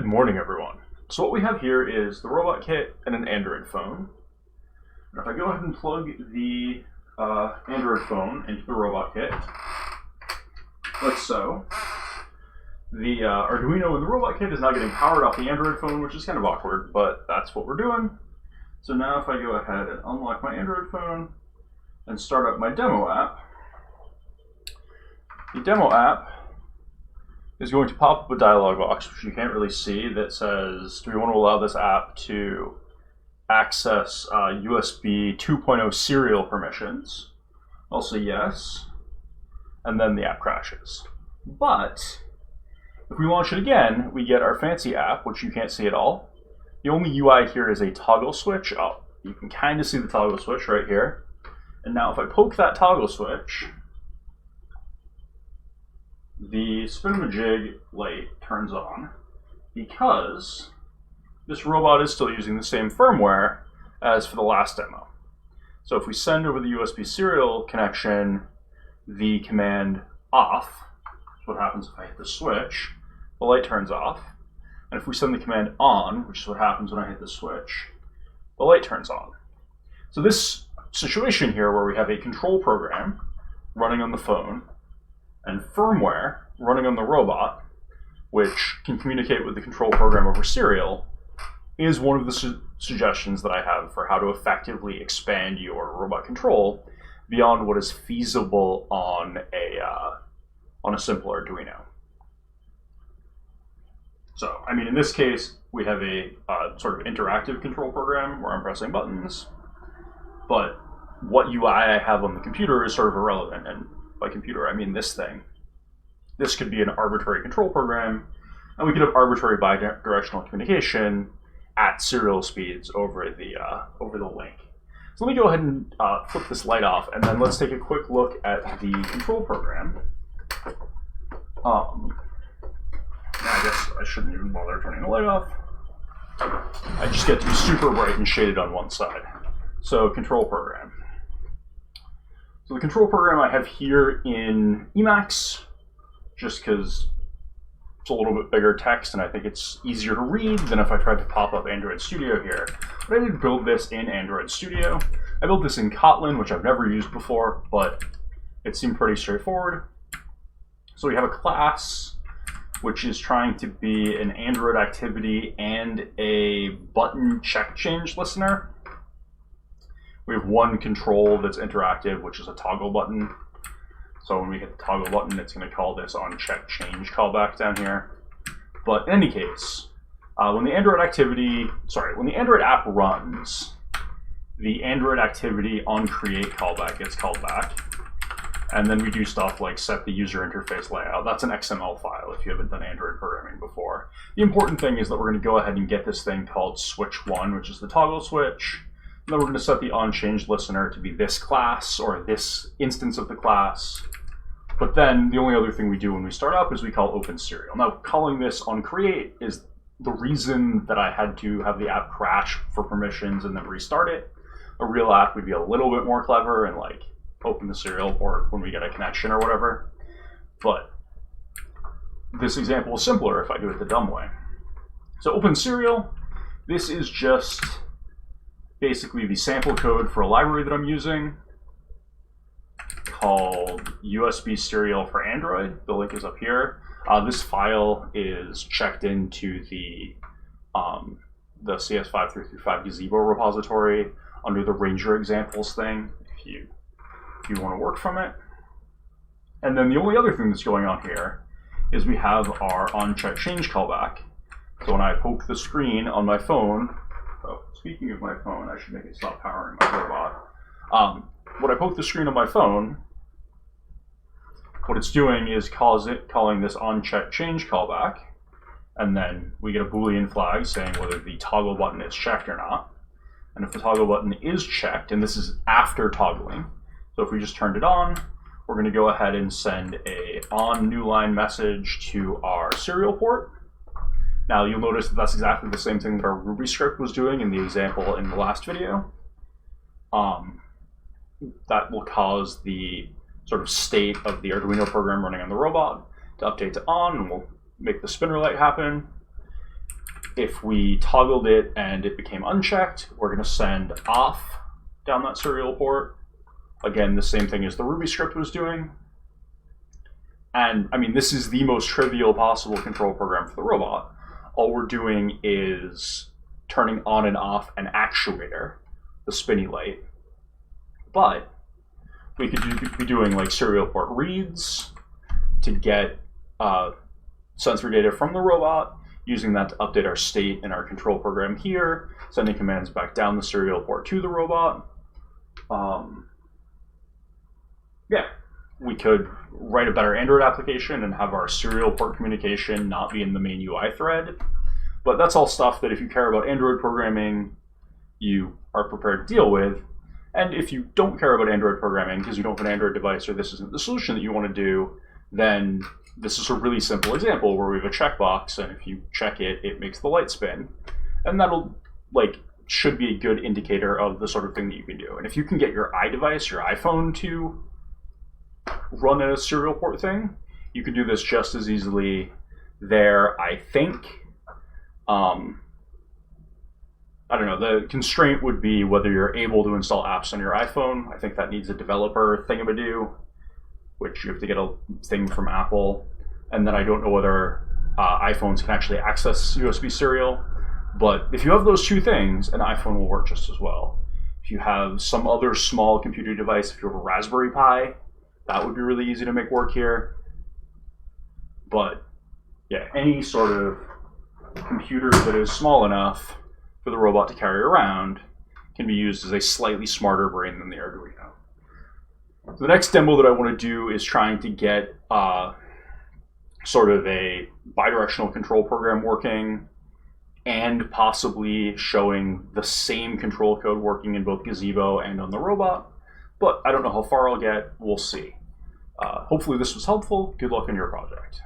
Good morning, everyone. So what we have here is the robot kit and an Android phone. And if I go ahead and plug the Android phone into the robot kit, like so, the Arduino in the robot kit is now getting powered off the Android phone, which is kind of awkward, but that's what we're doing. So now if I go ahead and unlock my Android phone and start up my demo app, the demo app is going to pop up a dialog box, which you can't really see, that says, do we want to allow this app to access USB 2.0 serial permissions? I'll say yes, and then the app crashes. But if we launch it again, we get our fancy app, which you can't see at all. The only UI here is a toggle switch. Oh, you can kind of see the toggle switch right here. And now if I poke that toggle switch, the spin-a-jig light turns on because this robot is still using the same firmware as for the last demo. So if we send over the USB serial connection the command off, that's what happens if I hit the switch, the light turns off. And if we send the command on, which is what happens when I hit the switch, the light turns on. So this situation here where we have a control program running on the phone and firmware running on the robot, which can communicate with the control program over serial, is one of the suggestions that I have for how to effectively expand your robot control beyond what is feasible on a simple Arduino. So, I mean, in this case, we have a sort of interactive control program where I'm pressing buttons, but what UI I have on the computer is sort of irrelevant, and by computer I mean this thing. This could be an arbitrary control program, and we could have arbitrary bidirectional communication at serial speeds over the link. So let me go ahead and flip this light off, and then let's take a quick look at the control program. I guess I shouldn't even bother turning the light off. I just get to be super bright and shaded on one side. So control program. So the control program I have here in Emacs, just because it's a little bit bigger text and I think it's easier to read than if I tried to pop up Android Studio here. But I did build this in Android Studio. I built this in Kotlin, which I've never used before, but it seemed pretty straightforward. So we have a class which is trying to be an Android activity and a button check change listener. We have one control that's interactive, which is a toggle button. So when we hit the toggle button, it's going to call this on check change callback down here. But in any case, when the Android app runs, the Android activity on create callback gets called back. And then we do stuff like set the user interface layout. That's an XML file if you haven't done Android programming before. The important thing is that we're going to go ahead and get this thing called switch1, which is the toggle switch. And then we're going to set the onChange listener to be this class or this instance of the class. But then the only other thing we do when we start up is we call open serial. Now, calling this on create is the reason that I had to have the app crash for permissions and then restart it. A real app would be a little bit more clever and like open the serial port when we get a connection or whatever. But this example is simpler if I do it the dumb way. So open serial, this is just basically the sample code for a library that I'm using called USB serial for Android. The link is up here. This file is checked into the cs5335 gazebo repository under the Ranger examples thing if you want to work from it. And then the only other thing that's going on here is we have our onCheck change callback. So when I poke the screen on my phone, speaking of my phone, I should make it stop powering my robot. When I poke the screen on my phone, what it's doing is calling this onCheck change callback, and then we get a Boolean flag saying whether the toggle button is checked or not. And if the toggle button is checked, and this is after toggling, so if we just turned it on, we're going to go ahead and send a on new line message to our serial port. Now you'll notice that that's exactly the same thing that our Ruby script was doing in the example in the last video. That will cause the sort of state of the Arduino program running on the robot to update to on, and we'll make the spinner light happen. if we toggled it and it became unchecked, we're going to send off down that serial port. Again, the same thing as the Ruby script was doing. And I mean, this is the most trivial possible control program for the robot. All we're doing is turning on and off an actuator, the spinny light. But we could be doing like serial port reads to get sensory data from the robot, using that to update our state in our control program here, sending commands back down the serial port to the robot. Yeah, we could write a better Android application and have our serial port communication not be in the main UI thread. But that's all stuff that if you care about Android programming, you are prepared to deal with. And if you don't care about Android programming because you don't have an Android device or this isn't the solution that you want to do, then this is a really simple example where we have a checkbox, and if you check it, it makes the light spin. And that'll, like, should be a good indicator of the sort of thing that you can do. And if you can get your iDevice, your iPhone, to run a serial port thing, you can do this just as easily there, I think. I don't know, the constraint would be whether you're able to install apps on your iPhone. I think that needs a developer thingamadoo, which you have to get a thing from Apple. And then I don't know whether iPhones can actually access USB serial. But if you have those two things, an iPhone will work just as well. If you have some other small computer device, if you have a Raspberry Pi, that would be really easy to make work here. But yeah, any sort of computer that is small enough for the robot to carry around can be used as a slightly smarter brain than the Arduino. So the next demo that I want to do is trying to get sort of a bidirectional control program working, and possibly showing the same control code working in both Gazebo and on the robot. But I don't know how far I'll get. We'll see. Hopefully this was helpful. Good luck on your project.